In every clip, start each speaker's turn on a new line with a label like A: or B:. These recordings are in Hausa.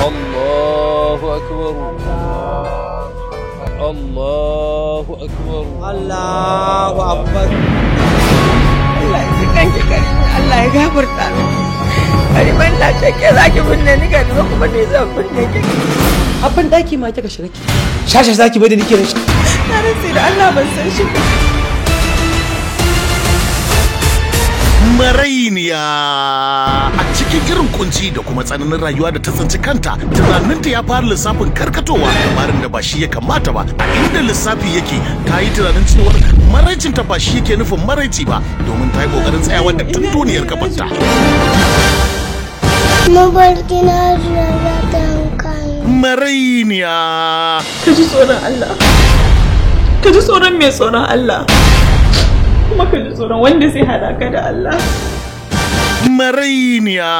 A: Allahu akbar. Allahu akbar.
B: Allahu akbar. Allah ya kanki kare Allah ya gafarta kare ban na shake zaki binne ni kare kuma ne zan binne ki abin daki ma kika shiga ki shashe zaki bai da nike da shi na rantsi da Allah ban san shi
C: Marainiya a cikin irin kunci da kuma tsananin rayuwa da ta tsinci kanta tunaninta ya fara lissafin karkatowa lamarin da ba shi ya kamata ba a inda lissafi yake ta yi tunanin cewar maraicinta ba shi yake nufin maraici ba domin ta yi kokarin tsayawa da tun duniyar gabanta Marainiya
D: ka ji tsoron Allah ka ji tsoron mai tsoron Allah kuma ka ji tsoron wanda zai hada ka da Allah.
C: Marainiya.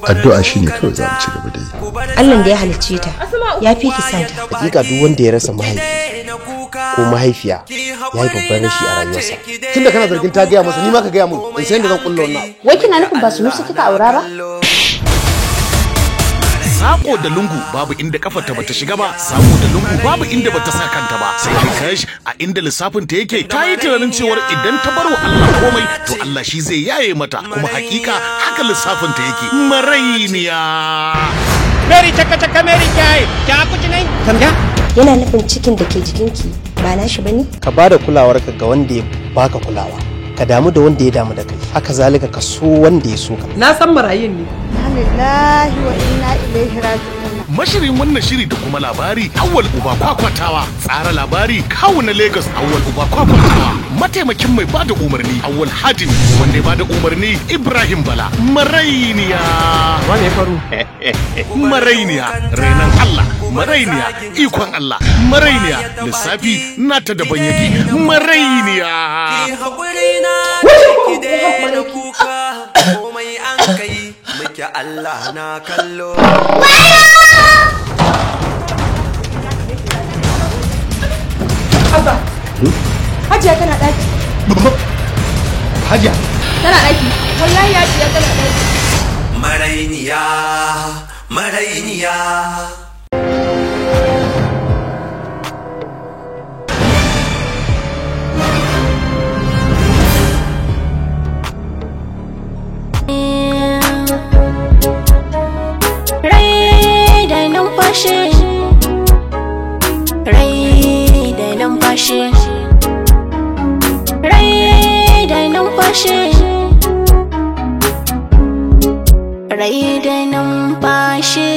E: Addu'a shine kawai za mu ci gaba da yi.
F: Allah da ya halicce ta ya fi ki santa.
G: Hakika duk wanda ya rasa mahaifi ko mahaifiya ya yi babban rashi a rayuwarsa.
E: Tunda kana zargin ta gaya masa ni ma ka gaya mun in san da zan kulla wannan.
F: Wai kina nufin ba su nusa kika aura ba?
C: Sako da lungu babu inda kafarta bata shiga ba, sako da lungu babu inda bata sa kanta ba. Sai dai kash a inda lissafin ta yake ta yi tunanin cewar idan ta bar wa Allah komai to Allah shi zai yaye mata kuma hakika haka lissafin ta yake. Marainiya.
B: Mary chaka Mary kai ta kuci nai kamda
F: yana nufin cikin da ke jikinki ba nashi bane?
G: Ka bada kulawarka ga wanda ya baka kulawa. Ka damu da wanda ya damu da kai. Haka zalika ka so wanda ya so ka.
D: Na san marayin ne.
F: Alhamdulillah wa inna ilaihi raji'un.
C: Mashirin wannan shiri da kuma labari Awwal Uba Kwakwatawa, tsara labari kawu na Lagos Awwal Uba Kwakwatawa, mataimakin mai bada umarni Awwal Hadimi, wanda ya bada umarni Ibrahim Bala. Marainiya.
G: Wane faru?
C: Marainiya, renan Allah. Marainiya, ikon Allah. Marainiya, lissafi nata daban yake. Marainiya.
H: Muke Allah na kallo.
D: Abba. Hajiya kana daki.
E: Hajiya.
D: Tana daki. Wallahi Hajiya tana daki.
H: Marainiya, marainiya.
I: Rai da numfashi, rai da numfashi, rai da numfashi, rai da numfashi,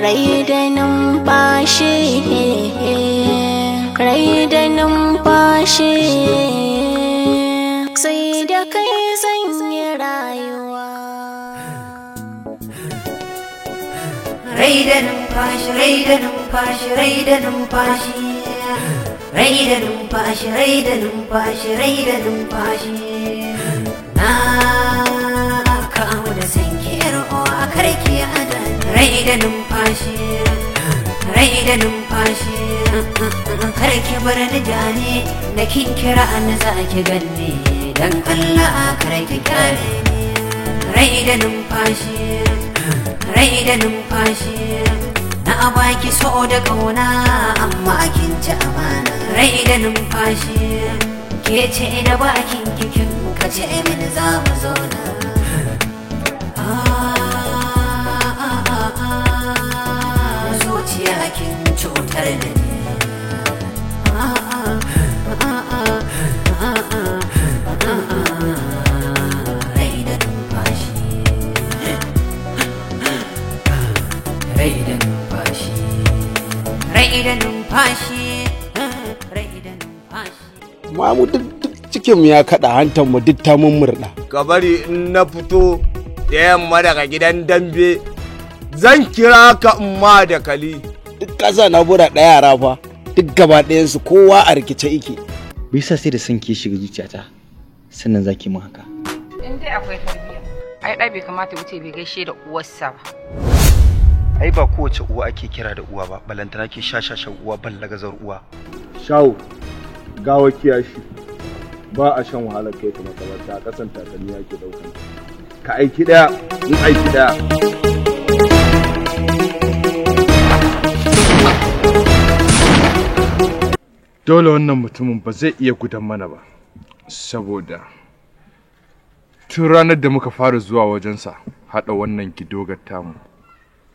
I: rai da numfashi, rai da numfashi, sai da kai zan yi rayuwa.
J: Rai da numfashi, rai da numfashi, rai da numfashi, rai da numfashi, rai da numfashi, rai da numfashi. Na kamu da sankiyar uwa karki hada. Rai da numfashi, rai da numfashi, karki bar ni jani da kin kira an zaki ganni dan Allah karki kyale ni. Rai da numfashi, rai da numfashi, na baki so da kauna amma kin ci amana. Rai da numfashi, ke ce da bakin kikin ka ce min za mu zauna. Zuciya kin cutar da ni. Rai da numfashi, rai da numfashi, rai da numfashi, rai da numfashi.
K: Ma mu duk cikin ya kada hantar mu duk ta mummurda.
B: ka bari in na fito da yamma daga gidan dambe zan kira ka umma da kali.
K: Duk kasa na bura ɗaya yara fa duk gaba ɗayansu kowa a rikice yake.
L: Bisa sai da son ke shiga zuciyata sannan zaki mun haka.
M: In dai akwai tarbiyya ai dai bai kamata wuce bai gaishe da uwarsa ba.
N: Ai ba kowace uwa ake kira da uwa ba, balantana ke shashashan uwa ballagazar uwa.
K: Shawo gawa kiyashi
O: ba a shan wahalar kai ta makabarta a kasan takalmi ake daukan ka aiki daya in aiki daya. Dole wannan mutumin ba zai iya gudan mana ba saboda tun ranar da muka fara zuwa wajensa haɗa wannan gidogar tamu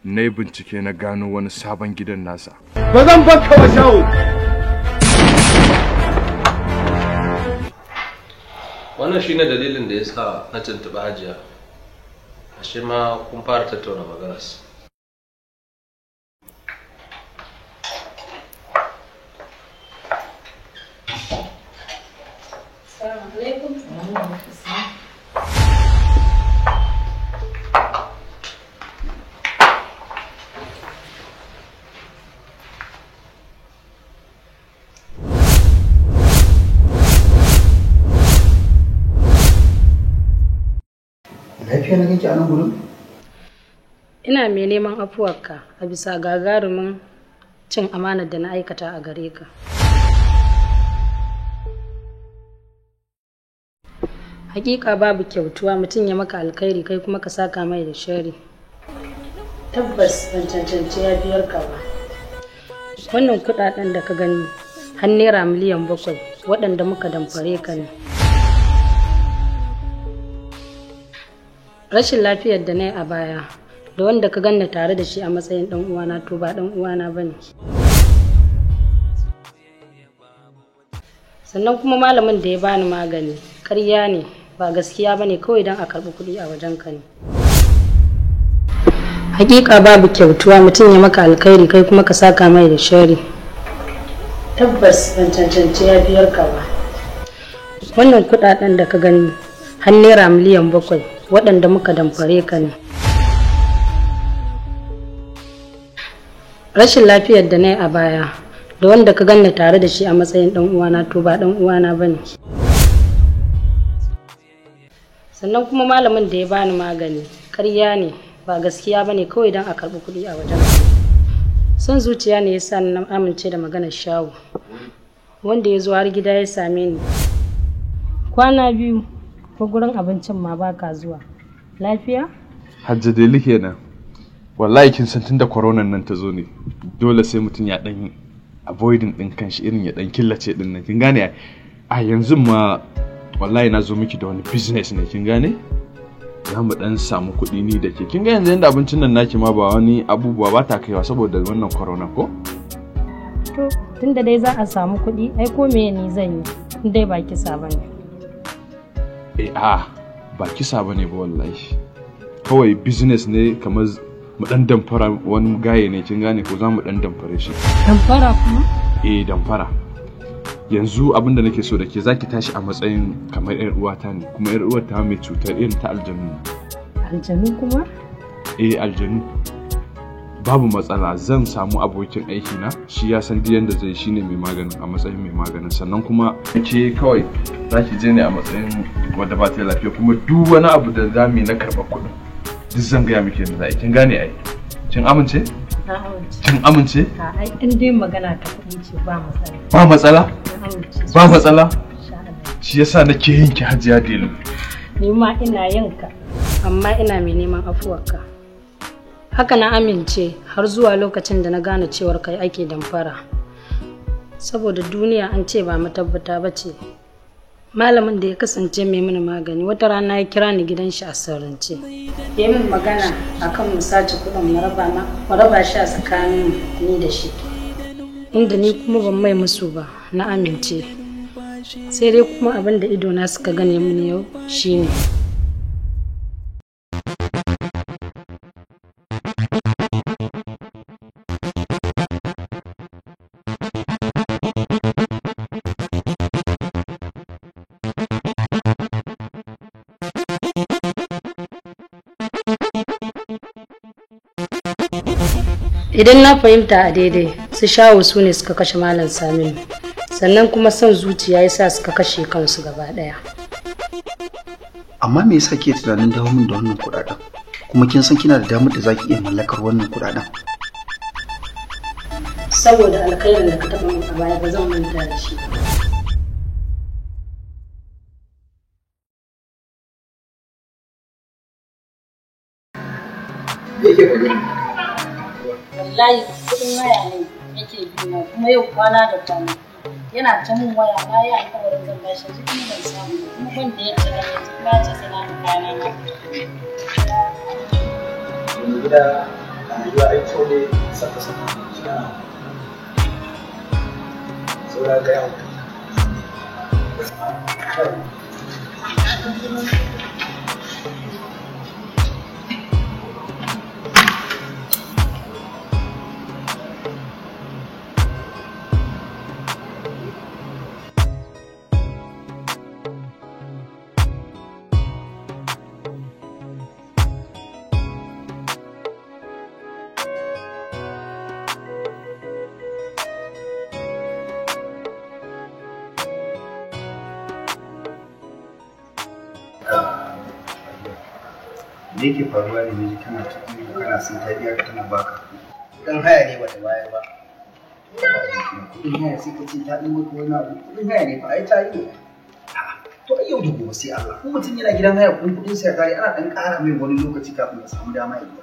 O: na yi bincike na gano wani sabon gidan nasa. Ba zan baka wa shawo!
P: Wannan shi ne dalilin da ya sa na tuntuɓi hajiya. Ashe ma kun fara tattauna maganarsa.
Q: Assalamu alaikum.
R: Lafiya na kake a nan gurin?
Q: Ina mai neman afuwarka a bisa gagarumin cin amanar da na aikata a gare ka. Hakika babu kyautuwa mutum ya maka alkhairi kai kuma ka saka mai da shari. Tabbas ban cancanci ya biyar ka ba. Wannan kudaden da ka gani har naira miliyan 7 waɗanda muka damfare ka ne. Rashin lafiyar da na yi a baya da wanda ka ganna tare da shi a matsayin ɗan uwana to ba ɗan uwana ba ne. Sannan kuma malamin da ya bani magani ƙarya ne ba gaskiya ba ne kawai don a karɓi kuɗi a wajen ka ne. Hakika babu kyautuwa mutum ya maka alkhairi kai kuma ka saka mai da shari. Tabbas ban cancanci ya biyar ka ba. Wannan kuɗaɗen da ka gani har naira miliyan 7 waɗanda muka damfare ka ne. Rashin lafiyar da na yi a baya da wanda ka ganna tare da shi a matsayin ɗan uwana to ba ɗan uwana ba ne. Sannan kuma malamin da ya bani magani ƙarya ne ba gaskiya ba ne kawai don a karɓi kuɗi a wajen. Son zuciya ne ya sa na amince da maganar shawo wanda ya zo har gida ya same ni. Kwana 2 ko gurin abincin ma ba ka zuwa. Lafiya?
O: Hajji Deli kenan. Wallahi kin san tunda koronan nan ta zo ne dole sai mutum ya dan avoiding din kanshi irin ya dan killace din nan kin gane a yanzu ma wallahi na zo miki da wani business ne kin gane za mu dan samu kuɗi ni da ke kin ga yanzu yanda abincin nan naki ma ba wani abubuwa ba ta kaiwa saboda wannan corona ko
Q: to tunda dai za a samu kuɗi ai ko me ni zan yi dai ba kisa bane
O: ba kisa bane ba wallahi kawai business ne kamar mu dan damfara wani gaye ne kin gane ko za mu dan damfare shi.
Q: Damfara kuma?
O: Damfara. Yanzu abinda nake so da ke zaki tashi a matsayin kamar yar uwata ne kuma yar uwata mai cutar irin ta aljanu.
Q: Aljanu kuma?
O: Aljanu. Babu matsala zan samu abokin aiki na shi ya san yanda zai shine mai maganin a matsayin mai maganin sannan kuma ke kawai zaki je ne a matsayin wanda ba ta lafiya kuma duk wani abu da zamu yi na karɓar kuɗin duk zan gaya miki yadda za kin gane ai kin amince?
Q: Na amince.
O: Kin amince?
Q: Ai in dai magana ta kuɗi ce ba matsala.
O: Ba matsala? Ba matsala? Shi yasa nake yin ki Hajiya Delu.
Q: Ni ma ina yin ka amma ina mai neman afuwarka. Haka na amince har zuwa lokacin da na gane cewar kai ake damfara. Saboda duniya an ce ba matabbata ba ce. Malamin da ya kasance mai mini magani wata rana ya kira ni gidan shi a sirrance. Ya min magana akan mu sace kuɗin mu raba shi a tsakanin ni da shi. Inda ni kuma ban mai musu ba na amince. Sai dai kuma abin da idona suka gane mini yau shine. Idan na fahimta a daidai su shawo su ne suka kashe Malam Saminu sannan kuma son zuciya ya sa suka kashe kansu gaba daya.
R: Amma me yasa ke tunanin dawo min da wannan kuɗaɗen kuma kin san kina da damar da zaki iya mallakar wannan kuɗaɗen?
Q: Saboda alkhairin da ka taɓa min a baya ba zan manta da shi. Wallahi kudin waya ne yake biya kuma yau kwana da kwana. Yana ta mun waya na yi alƙawarin zan bashi yanzu kuma ban samu kuma ban da yadda na yanzu kuma ya ce sai na mu kwana na.
R: Wani gida a rayuwa ai tsole saka saura ga yawa. Da yake faruwa ne miji kana cikin kana sun ta biya tana baka dan haya ne bata bayar ba kudin haya sai ka ce ta ɗin maka wani abu kudin haya ne fa ai ta yi to ai yau da gobe sai Allah ko mutum yana gidan haya kudin sai ya kare ana dan ƙara mai wani lokaci kafin ya samu dama ya biya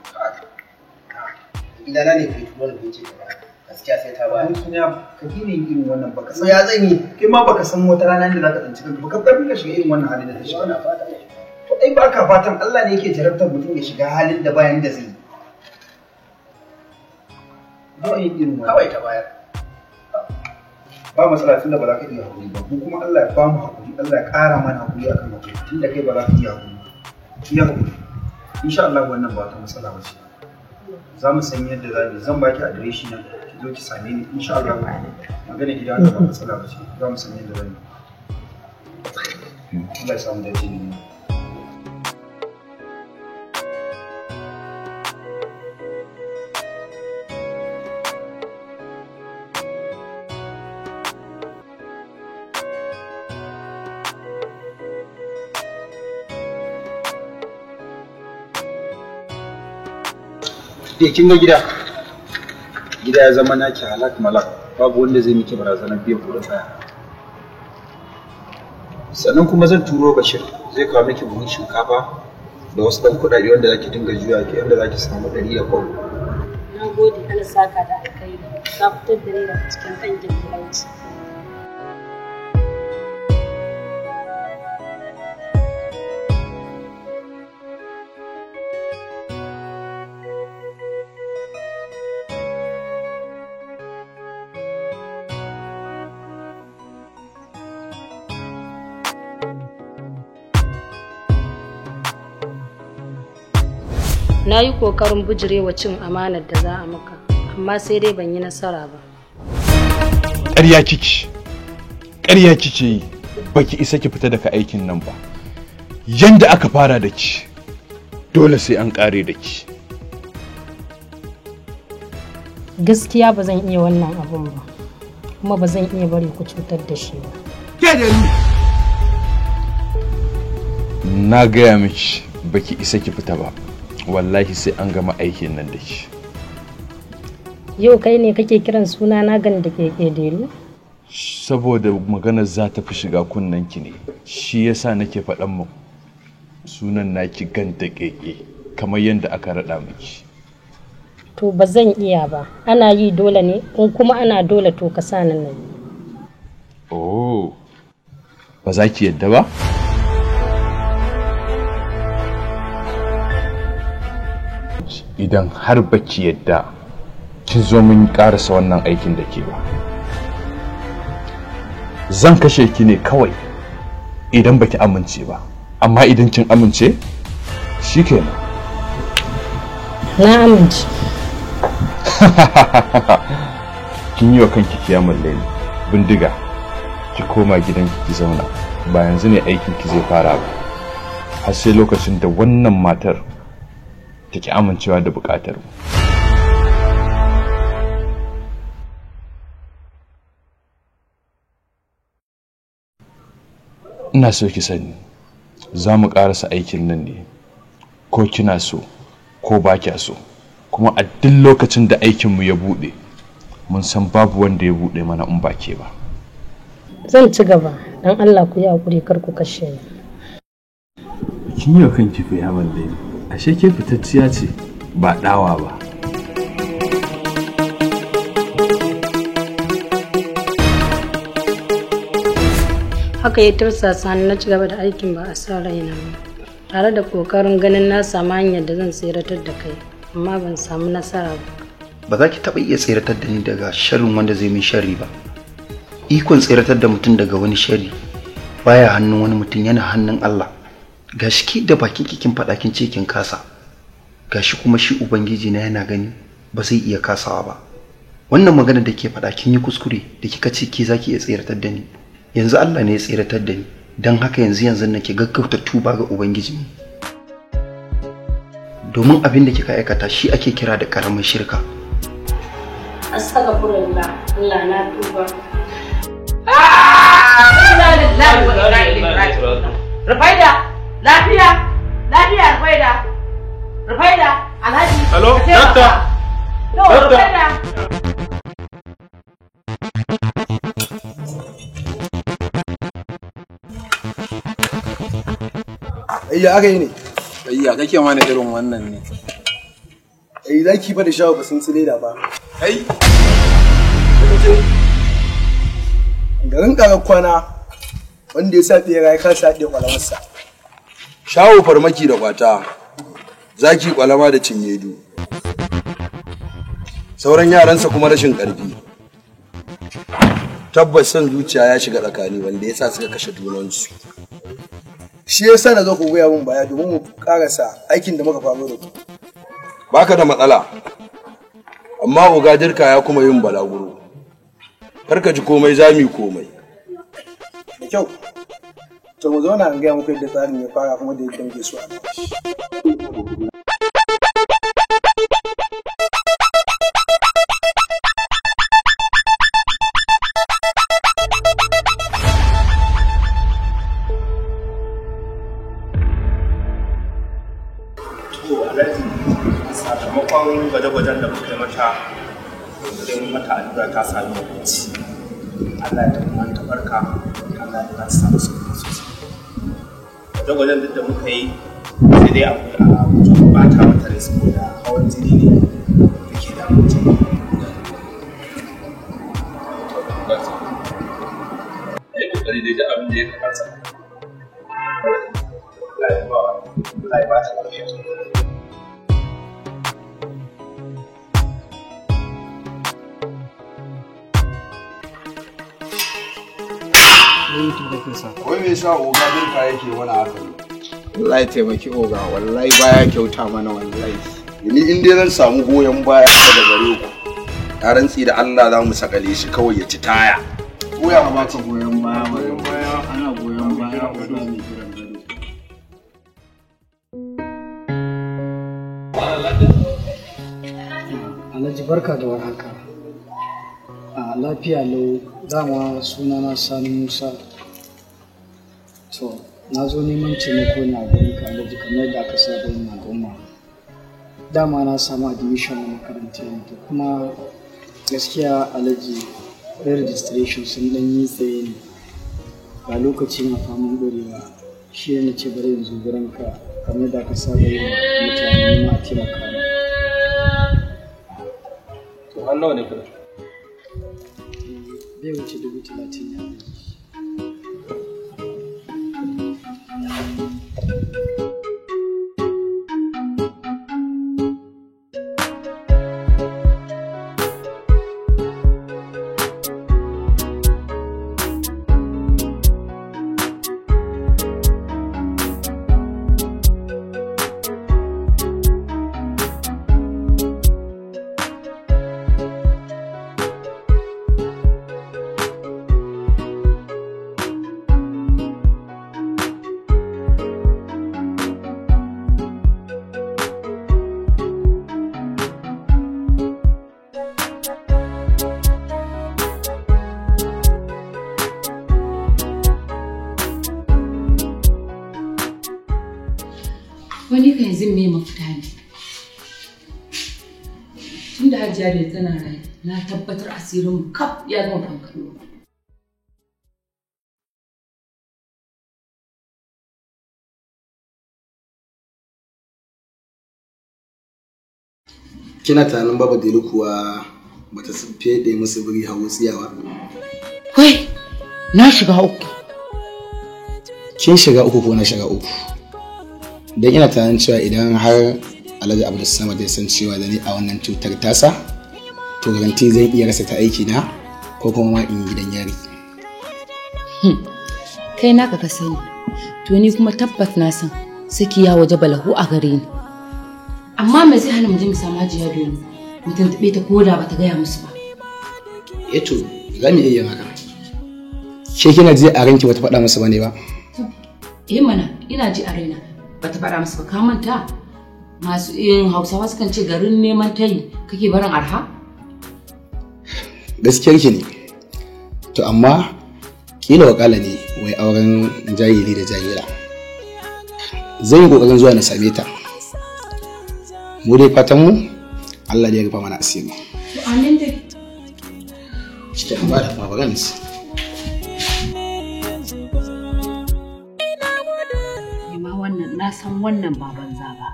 R: gidana ne kai tuwon da yake da gaskiya sai ta bayar kina ka gine irin wannan baka san ya zan yi kai ma baka san wata rana da zaka tsinci kanka baka karbi ka shiga irin wannan halin da ta shiga wannan fata to ai baka fatan Allah ne yake jarabtar mutum ya shiga halin da bayan da zai yi don yin irin wannan kawai ta bayar ba matsala tunda ba za ka iya hakuri ba ko kuma Allah ya ba mu hakuri Allah ya ƙara mana hakuri akan mutum tunda kai ba za ka iya hakuri iya hakuri insha Allah wannan ba ta matsala ba ce za mu san yadda za mu zan baki adireshi nan ki zo ki same ni insha Allah magana gida ba matsala ba ce za mu san yadda za mu Allah ya samu dace ne kin ga gida ya zama naki halak malak babu wanda zai miki barazanar biyan kudin haya sannan kuma zan turo Bashir zai kawo miki buhun shinkafa da wasu ɗan kuɗaɗe wanda zaki dinga juya ki yanda zaki samu 100 da kwabo.
Q: Na gode Allah saka da alkhairi ka fitar da ni daga cikin ƙangin talauci. Na yi ƙoƙarin bijirewa cin amanar da za a maka, amma sai dai ban yi nasara ba.
O: Ƙarya kike yi, baki isa ki fita daga aikin nan ba. Yanda aka fara da ki, dole sai an ƙare da ki.
Q: Gaskiya ba zan iya wannan abun ba, kuma ba zan iya bari ku cutar da shi ba.
O: Ke da ni! Na gaya miki baki isa ki fita ba. Wallahi sai an gama aikin nan da shi.
Q: Yau kai ne kake kiran suna na gan da ke delu?
O: Saboda maganar za ta fi shiga kunnen ki ne, shi yasa nake faɗan mu sunan naki gan da keke kamar yadda aka raɗa miki.
Q: To ba zan iya ba, ana yi dole ne, in kuma ana dole to ka sa nan.
O: Oh, ba za ki yadda ba? Idan har baki yadda kin zo mun karasa wannan aikin da ke ba, zan kashe ki ne kawai idan baki amince ba, amma idan kin amince shikenan.
Q: Na amince.
O: Kin yi wa kanki kiyamul laili. Bindiga ki koma gidanki ki zauna, ba yanzu ne aikin ki zai fara ba, har sai lokacin da wannan matar take amincewa da bukatar mu. Ina so ki sani za mu karasa aikin nan ne ko kina so ko ba kya so, kuma a duk lokacin da aikin mu ya bude mun san babu wanda ya bude mana in ba ke ba.
Q: Zan ci gaba, dan Allah ku yi hakuri kar ku kashe ni.
O: Kin yi wa kanki fa ya wallahi. Ashe ke fitacciya ce, ba dawa ba.
Q: Haka ya tursasa ni na ci gaba da aikin ba a sa raina ba, tare da kokarin ganin na samu hanyar da zan tseratar da kai, amma ban samu nasara ba.
R: Ba za ki taɓa iya tseratar da ni daga sharrin wanda zai min sharri ba. Ikon tseratar da mutum daga wani sharri baya hannun wani mutum, yana hannun Allah. Gashi ki da bakin kin faɗa kin ce kin kasa, gashi kuma shi ubangiji na yana gani ba zai iya kasawa ba. Wannan magana da ke faɗa kin yi kuskure da kika ce ki zaki iya tseratar da ni. Yanzu Allah ne ya tseratar da ni, don haka yanzu nake gaggauta tuba ga ubangiji. Domin abin da kika aikata shi ake kira da karamin shirka.
Q: Astaghfirullah, Allah na tuba.
B: Rufaida, lafiya, Rufaida. Rufaida, Alhaji.
O: Hello, doctor.
B: Rufaida.
E: Ayya aka yi ne?
K: Ayya kake mana irin wannan ne.
E: Za ki fa da shawo ba sun tsile da ba.
K: Ai.
E: Garin ƙarar kwana wanda ya sa ɓera ya kasa haɗe kwalamarsa.
K: Shawo farmaki da kwata. Zaki kwalama da cinyedu. Sauran yaransa kuma rashin ƙarfi. Tabbas son zuciya ya shiga tsakani wanda ya sa suka kashe junansu.
E: Shi ya sa na zo ku goya min baya domin mu karasa aikin da muka faru da ku.
K: Baka da matsala. Amma oga dirka ya kuma yin balaguro. Karka ji komai zami komai.
E: Da kyau. To mu zauna an gaya muku yadda tsarin ya fara kuma da yadda muke so a
R: sakamakon gwaje-gwajen da muka mata wajen mata allura ta sami abinci. Allah ya tabbata ta barka, Allah ya ta samu sauki sosai. Gwaje-gwajen duk da muka yi sai dai akwai a wajen bata mata rai saboda hawan jini ne da ke da mutum.
O: Ai kokari dai da abin da ya kamata.
R: Allah ya ba ta lafiya.
K: Wai me yasa oga dirka yake mana haka ne?
E: wallahi taimaki oga, wallahi baya kyauta mana wallahi.
K: Ni in dai zan samu goyon baya daga gare ku. Ya rantsi da Allah za mu sakale shi kawai ya ci taya.
E: Koya ma baka goyon baya, ana goyon baya ko da mai kiran gado.
S: Alhaji barka da warhaka. A lafiya lau, dama sunana Sani Musa. To, na zo neman taimako na gari ka Alhaji kamar da aka saba yin al'umma. Dama na samu admission na makaranta yanzu kuma gaskiya Alhaji registration sun dan yi tsaye ne. Ba lokaci na famun ɗorewa, shi ne ce bari yanzu gurin ka kamar da aka saba yin mutane ma taimaka.
P: To, an nawa ne kuɗin?
S: Bai wuce 30,000 ne.
M: Wani kan yanzu me mafita ne? Tunda Hajiya da tana rai, na tabbatar asirin kaf ya gama kankano.
E: Kina tunanin baba Delu kuwa bata fede musu biri hawo tsiyawa?
B: Wai, na shiga uku.
E: Kin shiga uku ko na shiga uku? Dan ina tunanin cewa idan har Alhaji Abdul Samad ya san cewa da ni a wannan cutar tasa, to garanti zan iya rasa ta aiki na ko kuma ma in gidan yari.
T: Kai naka ka sani, to ni kuma tabbas na san saki ya waje balahu a gare ni. Amma me zai hana mu je mu samu Hajiya Delu mu tuntuɓe ta koda bata gaya musu ba.
E: To za mu iya yin haka. Ke kina ji a ranki bata faɗa musu bane ba?
T: Mana ina ji a raina bata faɗa musu ba, ka manta masu yin Hausawa sukan ce garin neman tayi kake barin arha?
E: Gaskiyar ki ne. To amma kila wakala ne wai auren jahili da jahila. Zan yi kokarin zuwa na same ta. Mu dai fatan mu Allah ya rufa mana asiri.
T: Amin dai.
E: Cikin ba da maganar.
T: Wannan na san wannan ba banza ba.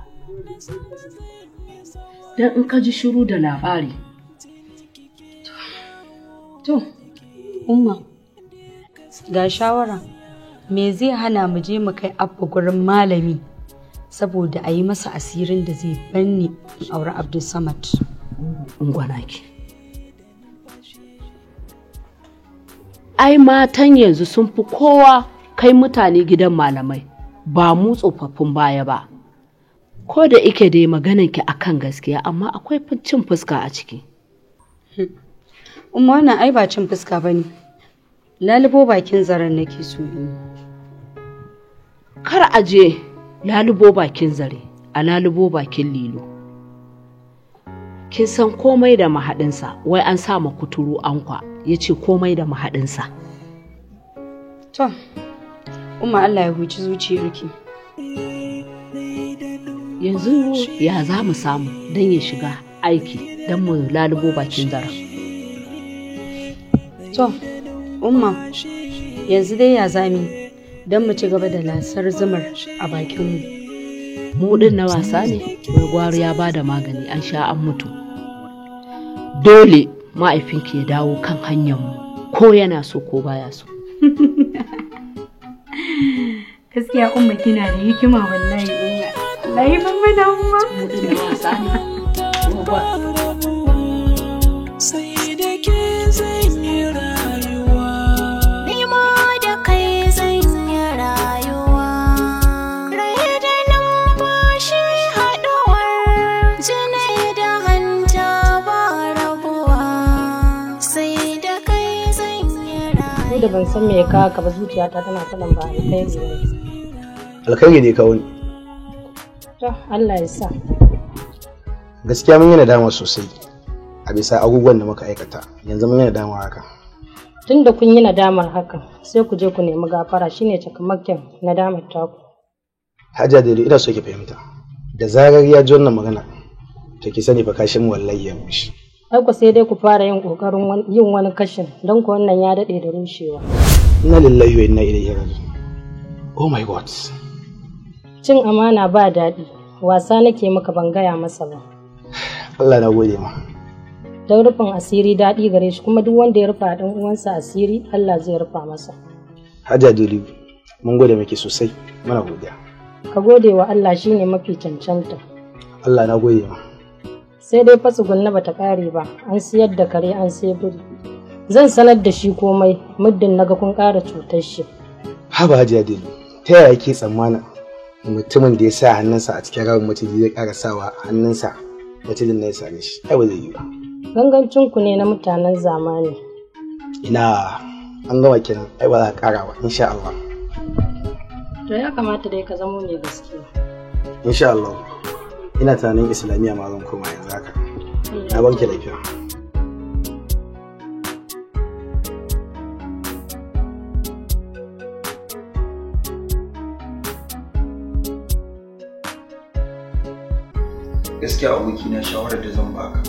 T: Dan in ka ji shiru da labari.
Q: To, Umma, ga shawara, me zai hana mu je mu kai Abba gurin malami saboda a yi masa asirin da zai banni in aure Abdul Samad.
T: Ungwana ki. Ai matan yanzu sun fi kowa kai mutane gidan malamai. Ba mu tsofaffin baya ba, ko da ike dai maganan ki akan gaskiya amma akwai cin fuska a ciki.
Q: Umma wannan ai ba cin fuska bane, lalubo bakin zaren nake so in.
T: Kar a je lalubo bakin zare a lalubo bakin lilo. Kin san komai da mahaɗinsa, wai an sa ma kuturu ankwa ya ce komai da mahaɗinsa.
Q: To, Umma Allah ya huci zuciyarki.
T: Yanzu ya za mu samu don ya shiga aiki don mu lalubo bakin zara.
Q: To, Umma, yanzu dai ya zami don mu ci gaba da lasar zumar a bakinmu.
T: Mu din na wasa ne, gwari ya bada magani an sha an mutu. Dole ma'aifinki ya dawo kan hanyarmu ko yana so ko baya so.
Q: Gaskiya Umma kina da hikima wallahi Umma. Wallahi ban mana Umma.
T: Mutum da wasa ne.
I: Sai da ke zan yi rayuwa. Ni ma da kai zan yi rayuwa. Rai da numfashi haɗuwar jini da hanta ba rabuwa. Sai da kai zan yi rayuwa.
Q: Ni da ban san me ya kawo ka ba, zuciyata tana sanin ba alkhairi ne.
E: Alkhairi ne kawo ni.
Q: To Allah ya sa.
E: Gaskiya mun yi nadama sosai a bisa abubuwan da muka aikata. Yanzu mun yi nadama haka.
Q: Tunda kun yi nadamar hakan, sai ku je ku nemi gafara, shine cikamakken nadamar taku.
E: Hajiya Delu, ina so ki fahimta. Da zarar ya ji wannan magana, to ki sani fa kashin wallahi ya mushi.
Q: Ai ku sai dai ku fara yin kokarin yin wani kashin, don ku wannan ya dade da rushewa.
E: Inna lillahi wa inna ilaihi raji'un. Oh my God.
Q: Cin amana ba daɗi, wasa nake maka ban gaya masa ba.
E: Allah na gode ma.
Q: Don rufin asiri daɗi gare shi, kuma duk wanda ya rufa ɗan uwansa asiri Allah zai rufa masa.
E: Hajiya Delu, mun gode miki sosai, muna godiya.
Q: Ka gode wa Allah shine mafi cancanta.
E: Allah na gode ma.
Q: Sai dai fa tsugunna bata ƙare ba, an siyar da kare an sai biri. Zan sanar da shi komai muddin naga kun ƙara cutar shi.
E: Haba Hajiya Delu, ta yaya ke tsammanin mutumin da ya sa hannunsa a cikin rawar maciji zai ƙara sawa hannunsa macijin na ya same shi? Ai ba zai yi ba.
Q: Gangancinku ne na mutanen zamani.
E: Ina an gama kenan, ai ba za ka ƙara ba insha Allah.
Q: To ya kamata dai ka zamo mai gaskiya.
E: Insha Allah. Ina tunanin Islamiyya ma zan koma yanzu haka. Na barke lafiya.
N: Gaskiya abokina shawarar da zan baka.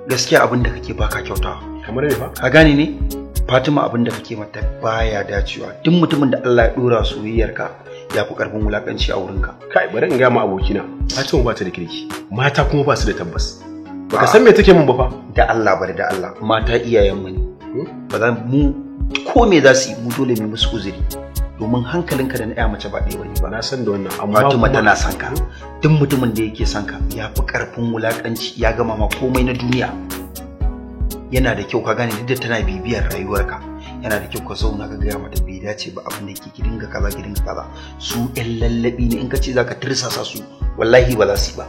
N: Gaskiya abin da kake baka kyauta. Kamar ne ba? Ka gane ne? Fatima abin da kake mata baya dacewa. Duk mutumin da Allah ya dora soyayyarka ya fi karfin wulakanci a wurinka.
U: Kai bari in ga ma abokina. Fatima ba ta da kirki. Mata kuma ba su da tabbas.
N: baka san me take mun ba fa da Allah bari da Allah mata iyayen mu ne ba za mu ko me za su yi mu dole mu musu uzuri domin hankalinka da na ƴa mace ba ɗaya bane ba na san da wannan amma Fatima tana son ka duk mutumin da yake son ka ya fi karfin wulakanci ya gama ma komai na duniya yana da kyau ka gane duk da tana bibiyar rayuwarka yana da kyau ka zauna ka gaya mata bai dace ba abin da ki dinga kaza su ƴan lallabi ne in ka ce zaka tirsasa su wallahi ba za su yi ba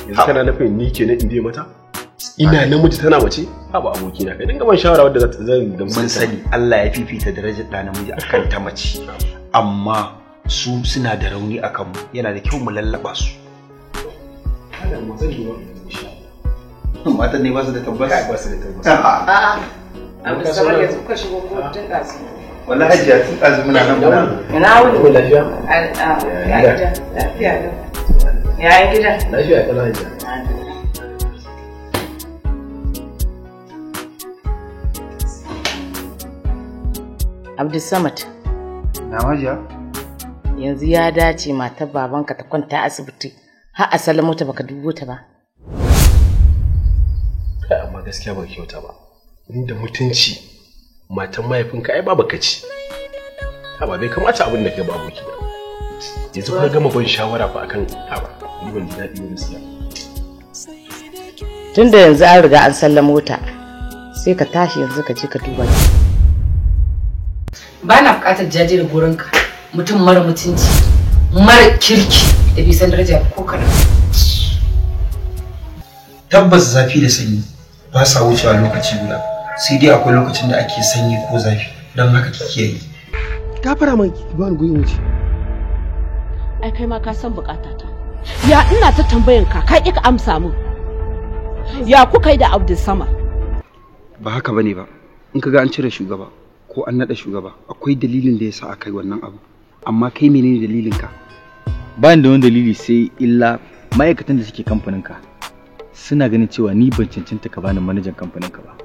U: yanzu kana nufin ni kenan in je mata ina namiji tana mace ha ba aboki na kai dinga ban shawara wadda za ta zan gamsu
N: mun sani Allah ya fifita darajar da namiji akan ta mace amma su suna da rauni akan mu yana da kyau mu lallaba su
U: kada mu zan duba
N: matan ne ba su da tabbas
U: ba su da tabbas
M: a'a abu da sabar yanzu kuka shigo ko tun ɗazu
N: wallahi hajiya tun ɗazu muna nan muna
M: ina wuni
U: ko lafiya
M: ya gida lafiya ya gida
U: lafiya kana hajiya
M: Abdulsamad.
N: Na hajiya?
M: Yanzu ya dace matar babanka ta kwanta asibiti har a salamo ta baka dubo ta ba.
U: Kai amma gaskiya ba kyauta ba. Inda mutunci matan mahaifinka ai baba kaci. Haba bai kamata abin da kai ba aboki ba. Yanzu kuma gama ban shawara fa akan haba. Ni ban ji daɗi ba gaskiya.
M: Tunda yanzu an riga an sallamo ta sai ka tashi yanzu ka je ka duba ta. Ba na bukatar jaje da gurinka mutum mara mutunci mara kirki da bai san daraja ko kaɗan.
N: Tabbas zafi da sanyi ba sa wucewa lokaci guda sai dai akwai lokacin da ake sanyi ko zafi don haka kike yi.
U: Gafara man ba ni guyin wuce.
T: Ai kai ma ka san bukatata. Ya ina ta tambayan ka kai ka amsa min. Ya kuka yi da Abdulsamad?
N: Ba haka bane ba. In kaga an cire shugaba ko an naɗa shugaba akwai dalilin da ya sa aka yi wannan abu amma kai menene dalilin ka?
L: Ba da wani dalili sai illa ma'aikatan da suke kamfanin ka suna ganin cewa ni ban cancanta ka bani manajan kamfanin ka ba.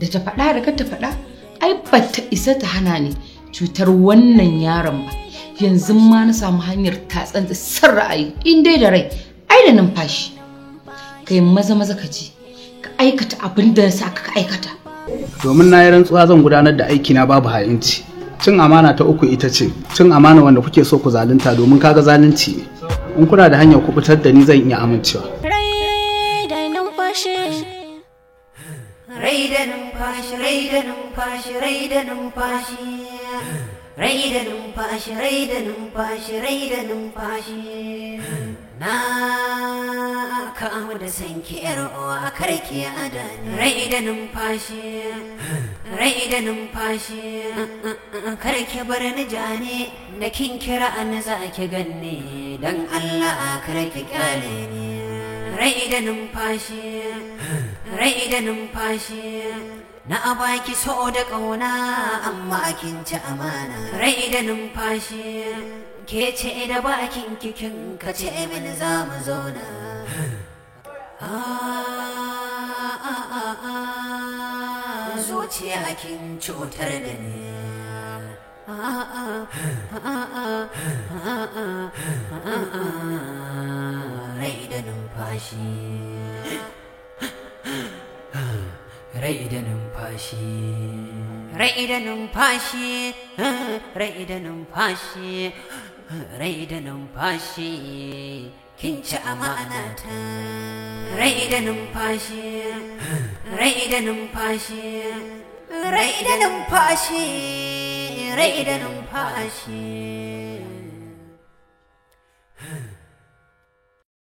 B: Da ta faɗa da kar ta faɗa ai ba ta isa ta hana ni cutar wannan yaron ba. Yanzu ma na samu hanyar tatsan da san ra'ayi in dai da rai ai da numfashi. Kai maza ka je ka aikata abin da sa ka aikata.
S: Domin na yi rantsuwa zan gudanar da aikina babu ha'inci. Cin amana ta uku ita ce cin amana wanda kuke so ku zalunta domin kaga zalunci ne. In kuna da hanyar kubutar da ni zan iya amincewa.
I: Rai da numfashi.
J: Rai da numfashi, rai da numfashi, rai da numfashi. Rai da numfashi, rai da numfashi, rai da numfashi. Na kamu da sanki yar uwa karki adani. Rai da numfashi, rai da numfashi. Karki bar ni jani da kin kira an za ki ganni dan Allah karki kyale ni. Rai da numfashi, rai da numfashi. Na baki so da ƙauna amma kin ci amana. Rai da numfashi ke ce da bakin kikin ka ce min za mu zauna. Zuciya kin cutar da ni. Rai da numfashi. Rai da numfashi, rai da numfashi, rai da numfashi, rai da numfashi, kin ci amanata. Rai da numfashi, rai da numfashi, rai da numfashi, rai da numfashi.